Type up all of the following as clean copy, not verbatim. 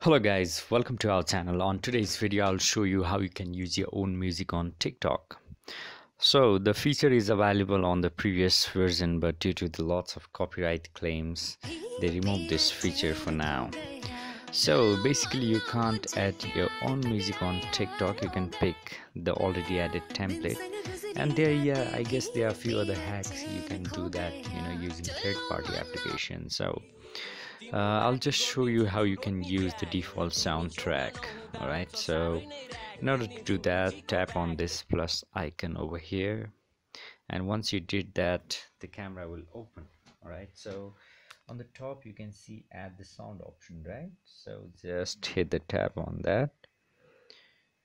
Hello guys, welcome to our channel. On today's video I'll show you how you can use your own music on TikTok. So the feature is available on the previous version, but due to the lots of copyright claims they removed this feature for now. So basically you can't add your own music on TikTok. You can pick the already added template, and I guess there are a few other hacks you can do that, using third-party applications. So I'll just show you how you can use the default soundtrack. Alright, so in order to do that, tap on this plus icon over here, and once you did that, the camera will open. Alright, so on the top you can see add the sound option, right? So just hit the tap on that.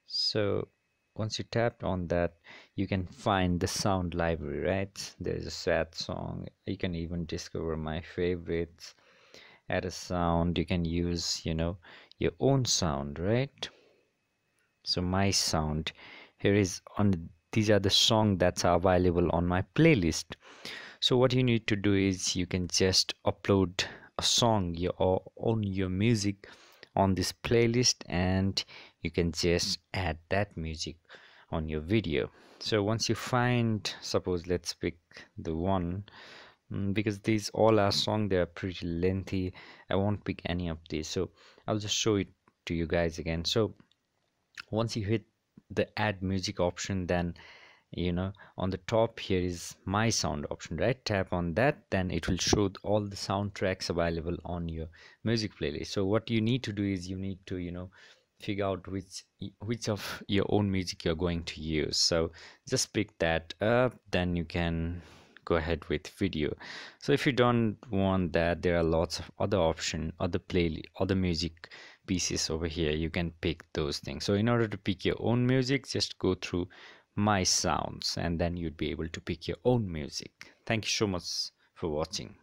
So once you tapped on that, you can find the sound library, right? There's a sad song. You can even discover my favorites, add a sound. You can use your own sound, right? So my sound here is on, these are the songs that are available on my playlist. So what you need to do is you can just upload a song or own your music on this playlist, and you can just add that music on your video. So once you find, suppose let's pick the one, because these all are songs, they are pretty lengthy. I won't pick any of these, so I'll just show it to you guys again. So once you hit the add music option, then on the top here is my sound option, right? Tap on that, then it will show all the soundtracks available on your music playlist. So what you need to do is you need to figure out which of your own music you're going to use. So just pick that up, then you can go ahead with video. So if you don't want that, there are lots of other option, other music pieces over here. You can pick those things. So in order to pick your own music, just go through my sounds, and then you'd be able to pick your own music. Thank you so much for watching.